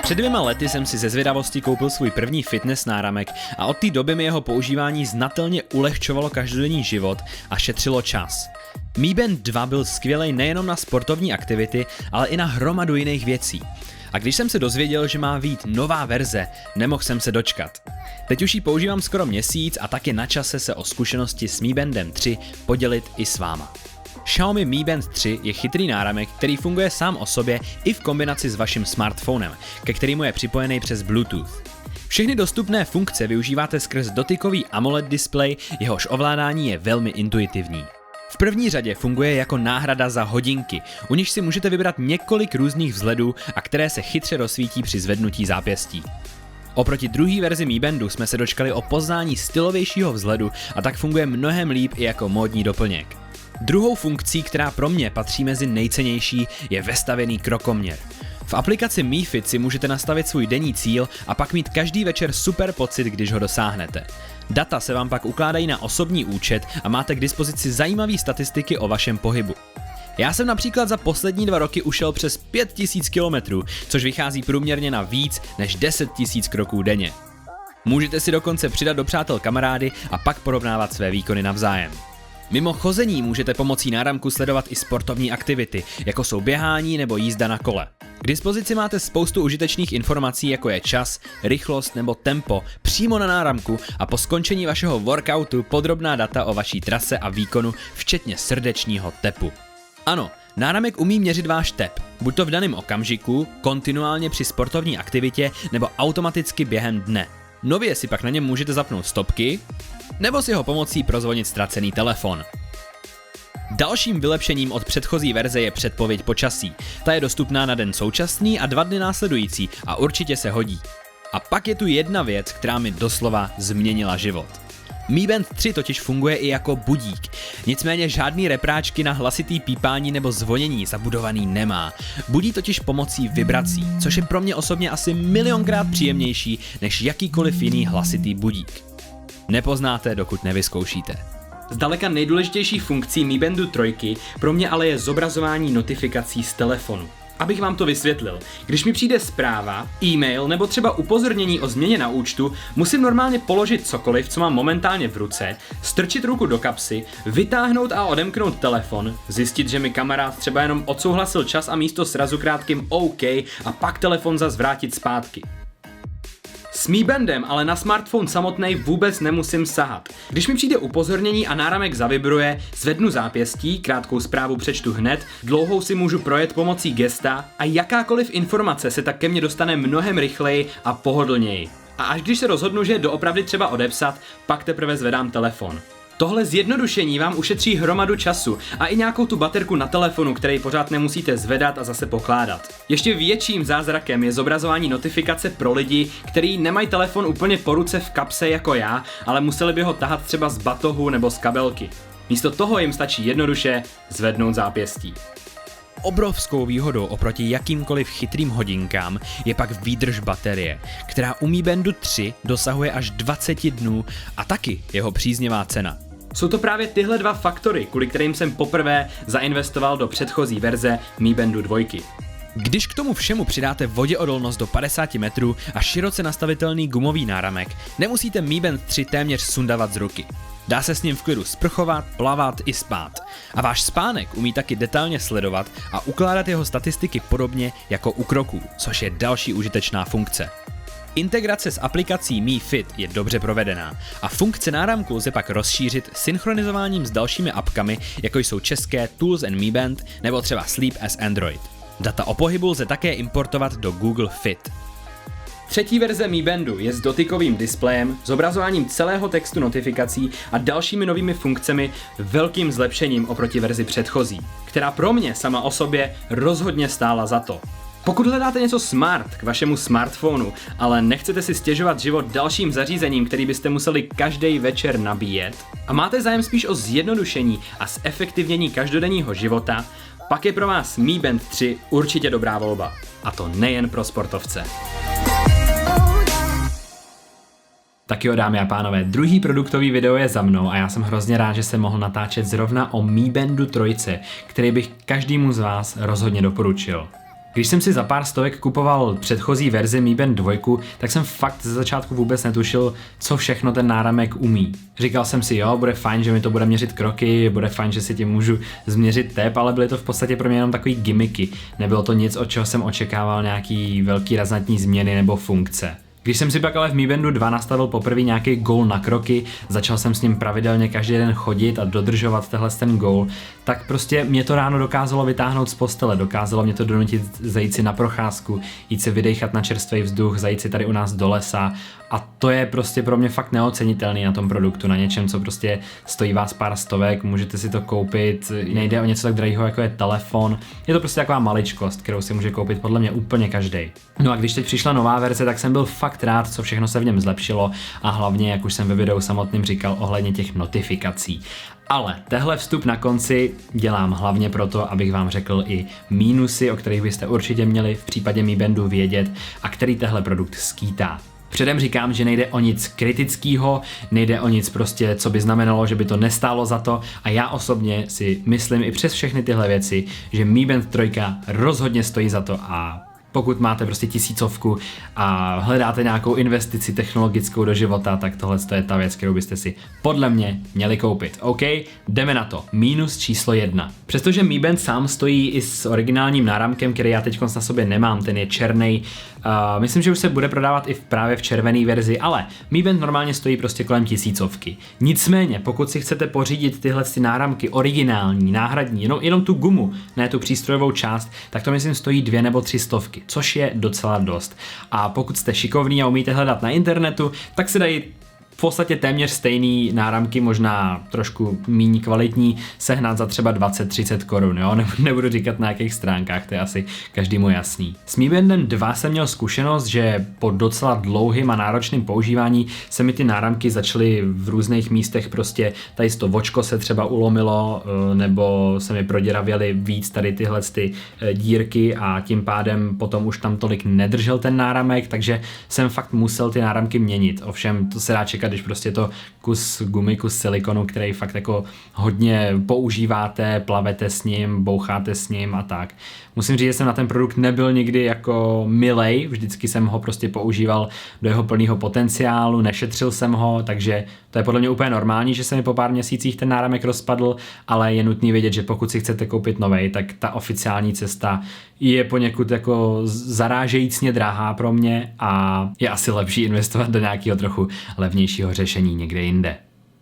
Před 2 lety jsem si ze zvědavosti koupil svůj první fitness náramek a od té doby mi jeho používání znatelně ulehčovalo každodenní život a šetřilo čas. Mi Band 2 byl skvělej nejenom na sportovní aktivity, ale i na hromadu jiných věcí. A když jsem se dozvěděl, že má vyjít nová verze, nemohl jsem se dočkat. Teď už ji používám skoro měsíc a tak je na čase se o zkušenosti s Mi Bandem 3 podělit i s váma. Xiaomi Mi Band 3 je chytrý náramek, který funguje sám o sobě i v kombinaci s vaším smartphonem, ke kterému je připojený přes Bluetooth. Všechny dostupné funkce využíváte skrz dotykový AMOLED displej, jehož ovládání je velmi intuitivní. V první řadě funguje jako náhrada za hodinky, u nichž si můžete vybrat několik různých vzhledů a které se chytře rozsvítí při zvednutí zápěstí. Oproti druhé verzi Mi Bandu jsme se dočkali o poznání stylovějšího vzhledu a tak funguje mnohem líp i jako módní doplněk. Druhou funkcí, která pro mě patří mezi nejcennější, je vestavěný krokoměr. V aplikaci Mi Fit si můžete nastavit svůj denní cíl a pak mít každý večer super pocit, když ho dosáhnete. Data se vám pak ukládají na osobní účet a máte k dispozici zajímavé statistiky o vašem pohybu. Já jsem například za poslední 2 roky ušel přes 5000 km, což vychází průměrně na víc než 10 000 kroků denně. Můžete si dokonce přidat do přátel kamarády a pak porovnávat své výkony navzájem. Mimo chození můžete pomocí náramku sledovat i sportovní aktivity, jako jsou běhání nebo jízda na kole. K dispozici máte spoustu užitečných informací, jako je čas, rychlost nebo tempo, přímo na náramku a po skončení vašeho workoutu podrobná data o vaší trase a výkonu, včetně srdečního tepu. Ano, náramek umí měřit váš tep, buď to v daném okamžiku, kontinuálně při sportovní aktivitě nebo automaticky během dne. Nově si pak na něm můžete zapnout stopky, nebo s jeho pomocí prozvonit ztracený telefon. Dalším vylepšením od předchozí verze je předpověď počasí. Ta je dostupná na den současný a 2 dny následující a určitě se hodí. A pak je tu jedna věc, která mi doslova změnila život. Mi Band 3 totiž funguje i jako budík, nicméně žádný repráčky na hlasitý pípání nebo zvonění zabudovaný nemá. Budí totiž pomocí vibrací, což je pro mě osobně asi milionkrát příjemnější než jakýkoliv jiný hlasitý budík. Nepoznáte, dokud nevyzkoušíte. Zdaleka nejdůležitější funkcí Mi Bandu 3 pro mě ale je zobrazování notifikací z telefonu. Abych vám to vysvětlil, když mi přijde zpráva, e-mail nebo třeba upozornění o změně na účtu, musím normálně položit cokoliv, co mám momentálně v ruce, strčit ruku do kapsy, vytáhnout a odemknout telefon, zjistit, že mi kamarád třeba jenom odsouhlasil čas a místo srazu krátkým OK a pak telefon zas vrátit zpátky. S Mi Bandem ale na smartphone samotný vůbec nemusím sahat. Když mi přijde upozornění a náramek zavibruje, zvednu zápěstí, krátkou zprávu přečtu hned, dlouhou si můžu projet pomocí gesta a jakákoliv informace se tak ke mně dostane mnohem rychleji a pohodlněji. A až když se rozhodnu, že je doopravdy třeba odepsat, pak teprve zvedám telefon. Tohle zjednodušení vám ušetří hromadu času a i nějakou tu baterku na telefonu, který pořád nemusíte zvedat a zase pokládat. Ještě větším zázrakem je zobrazování notifikace pro lidi, kteří nemají telefon úplně po ruce v kapse jako já, ale museli by ho tahat třeba z batohu nebo z kabelky. Místo toho jim stačí jednoduše zvednout zápěstí. Obrovskou výhodou oproti jakýmkoliv chytrým hodinkám je pak výdrž baterie, která u Mi Bandu 3 dosahuje až 20 dnů a taky jeho příznivá cena. Jsou to právě tyhle 2 faktory, kvůli kterým jsem poprvé zainvestoval do předchozí verze Mi Bandu 2. Když k tomu všemu přidáte voděodolnost do 50 metrů a široce nastavitelný gumový náramek, nemusíte Mi Band 3 téměř sundavat z ruky. Dá se s ním v klidu sprchovat, plavat i spát. A váš spánek umí taky detailně sledovat a ukládat jeho statistiky podobně jako u kroků, což je další užitečná funkce. Integrace s aplikací Mi Fit je dobře provedená a funkce náramku lze pak rozšířit synchronizováním s dalšími apkami, jako jsou české Tools and Mi Band nebo třeba Sleep as Android. Data o pohybu lze také importovat do Google Fit. Třetí verze Mi Bandu je s dotykovým displejem, zobrazováním celého textu notifikací a dalšími novými funkcemi velkým zlepšením oproti verzi předchozí, která pro mě sama o sobě rozhodně stála za to. Pokud hledáte něco smart k vašemu smartphonu, ale nechcete si stěžovat život dalším zařízením, který byste museli každý večer nabíjet, a máte zájem spíš o zjednodušení a zefektivnění každodenního života, pak je pro vás Mi Band 3 určitě dobrá volba. A to nejen pro sportovce. Tak jo, dámy a pánové, druhý produktový video je za mnou a já jsem hrozně rád, že jsem mohl natáčet zrovna o Mi Bandu 3, který bych každému z vás rozhodně doporučil. Když jsem si za pár stovek kupoval předchozí verzi Mi Band 2, tak jsem fakt ze začátku vůbec netušil, co všechno ten náramek umí. Říkal jsem si, jo, bude fajn, že mi to bude měřit kroky, bude fajn, že si tím můžu změřit tep, ale byly to v podstatě pro mě jenom takový gimmicky. Nebylo to nic, od čeho jsem očekával nějaký velký razantní změny nebo funkce. Když jsem si pak ale v Mi Bandu 2 nastavil poprvé nějaký goal na kroky, začal jsem s ním pravidelně každý den chodit a dodržovat ten goal, tak prostě mě to ráno dokázalo vytáhnout z postele, dokázalo mě to donutit zajít si na procházku, jít si vydechat na čerstvý vzduch, zajít si tady u nás do lesa a to je prostě pro mě fakt neocenitelný na tom produktu, na něčem, co prostě stojí vás pár stovek, můžete si to koupit, nejde o něco tak drahého, jako je telefon, je to prostě taková maličkost, kterou si může koupit podle mě úplně každý. No a když teď přišla nová verze, tak jsem byl fakt rád, co všechno se v něm zlepšilo a hlavně, jak už jsem ve videu samotným říkal, ohledně těch notifikací. Ale tehle vstup na konci dělám hlavně proto, abych vám řekl i mínusy, o kterých byste určitě měli v případě Mi Bandu vědět a který tehle produkt skýtá. Předem říkám, že nejde o nic kritického, nejde o nic prostě, co by znamenalo, že by to nestálo za to a já osobně si myslím i přes všechny tyhle věci, že Mi Band 3 rozhodně stojí za to a pokud máte prostě 1000 a hledáte nějakou investici technologickou do života, tak tohle je ta věc, kterou byste si podle mě měli koupit. OK, jdeme na to. Mínus číslo 1. Přestože Mi Band sám stojí i s originálním náramkem, který já teď na sobě nemám, ten je černý. Myslím, že už se bude prodávat i právě v červené verzi, ale Mi Band normálně stojí prostě kolem 1000. Nicméně, pokud si chcete pořídit tyhle náramky originální, náhradní, jenom tu gumu, ne tu přístrojovou část, tak to myslím stojí 2 nebo 300, což je docela dost. A pokud jste šikovní a umíte hledat na internetu, tak se dají v podstatě téměř stejný náramky, možná trošku méně kvalitní, sehnat za třeba 20-30 korun, jo? Nebudu říkat na jakých stránkách, to je asi každému jasný. S Mi Bandem 2 jsem měl zkušenost, že po docela dlouhým a náročným používání se mi ty náramky začaly v různých místech prostě, tady to vočko se třeba ulomilo, nebo se mi proděravěly víc tady tyhle dírky a tím pádem potom už tam tolik nedržel ten náramek, takže jsem fakt musel ty náramky měnit. Ovšem to se dá čekat, když prostě to kus gumy, kus silikonu, který fakt jako hodně používáte, plavete s ním, boucháte s ním a tak. Musím říct, že jsem na ten produkt nebyl nikdy jako milej, vždycky jsem ho prostě používal do jeho plného potenciálu, nešetřil jsem ho, takže to je podle mě úplně normální, že se mi po pár měsících ten náramek rozpadl, ale je nutný vědět, že pokud si chcete koupit novej, tak ta oficiální cesta je poněkud jako zarážejícně drahá pro mě a je asi lepší investovat do nějakého trochu levnějšího řešení někde jinde.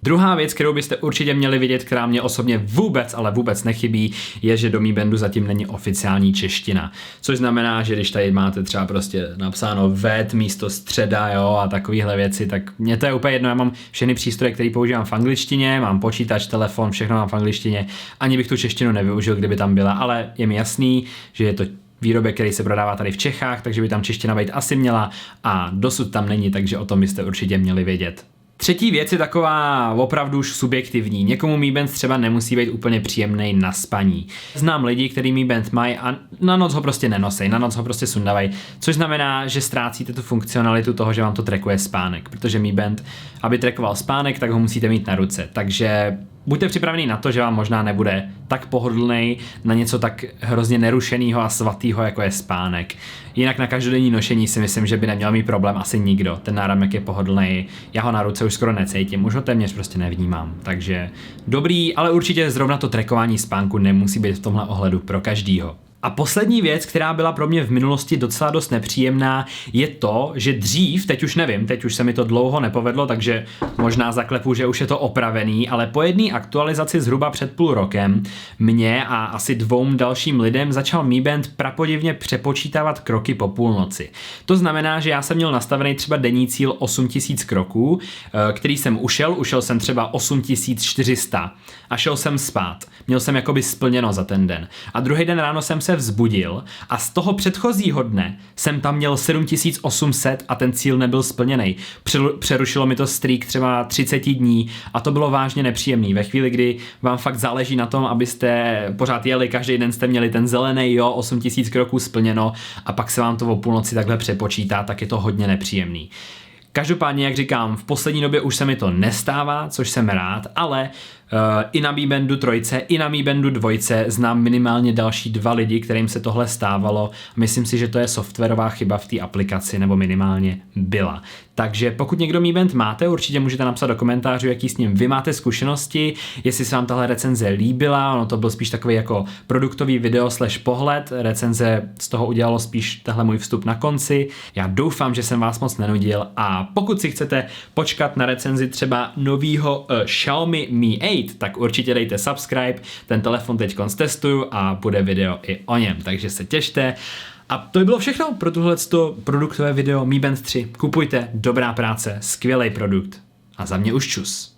Druhá věc, kterou byste určitě měli vidět, která mě osobně vůbec, ale vůbec nechybí, je, že do Mi Bandu zatím není oficiální čeština. Což znamená, že když tady máte třeba prostě napsáno VET místo středa, jo, a takovéhle věci, tak mě to je úplně jedno, já mám všechny přístroje, které používám v angličtině, mám počítač, telefon, všechno mám v angličtině, ani bych tu češtinu nevyužil, kdyby tam byla, ale je mi jasný, že je to výrobek, který se prodává tady v Čechách, takže by tam čeština být asi měla a dosud tam není, takže o tom byste určitě měli vědět. Třetí věc je taková opravdu už subjektivní. Někomu Mi Band třeba nemusí být úplně příjemný na spaní. Znám lidi, kteří Mi Band mají a na noc ho prostě nenosej, na noc ho prostě sundavají, což znamená, že ztrácíte tu funkcionalitu toho, že vám to trackuje spánek, protože Mi Band, aby trackoval spánek, tak ho musíte mít na ruce. Takže buďte připravený na to, že vám možná nebude tak pohodlný na něco tak hrozně nerušenýho a svatýho, jako je spánek. Jinak na každodenní nošení si myslím, že by neměl mít problém asi nikdo. Ten náramek je pohodlný, já ho na ruce už skoro necítím, už ho téměř prostě nevnímám. Takže dobrý, ale určitě zrovna to trackování spánku nemusí být v tomhle ohledu pro každýho. A poslední věc, která byla pro mě v minulosti docela dost nepříjemná, je to, že dřív, teď už nevím, teď už se mi to dlouho nepovedlo, takže možná zaklepu, že už je to opravený, ale po jedné aktualizaci zhruba před půl rokem mě a asi 2 dalším lidem začal Mi Band prapodivně přepočítávat kroky po půlnoci. To znamená, že já jsem měl nastavený třeba denní cíl 8000 kroků, který jsem ušel jsem třeba 8400 a šel jsem spát. Měl jsem jakoby splněno za ten den. A druhý den ráno jsem se vzbudil a z toho předchozího dne jsem tam měl 7800 a ten cíl nebyl splněný. Přerušilo mi to streak třeba 30 dní a to bylo vážně nepříjemný. Ve chvíli, kdy vám fakt záleží na tom, abyste pořád jeli, každý den jste měli ten zelený, jo, 8000 kroků splněno a pak se vám to o půlnoci takhle přepočítá, tak je to hodně nepříjemný. Každopádně, jak říkám, v poslední době už se mi to nestává, což jsem rád, ale I na Mi Bandu 3, i na Mi Bandu 2 znám minimálně další 2 lidi, kterým se tohle stávalo. Myslím si, že to je softwarová chyba v té aplikaci, nebo minimálně byla. Takže pokud někdo Mi Band máte, určitě můžete napsat do komentářů, jaký s ním vy máte zkušenosti, jestli se vám tahle recenze líbila, ono to byl spíš takový jako produktový video / pohled, recenze z toho udělalo spíš tahle můj vstup na konci. Já doufám, že jsem vás moc nenudil a pokud si chcete počkat na recenzi třeba novýho Xiaomi Mi 8, tak určitě dejte subscribe, ten telefon teď testuju a bude video i o něm, takže se těšte. A to by bylo všechno pro tohleto produktové video Mi Band 3. Kupujte, dobrá práce, skvělý produkt. A za mě už čus.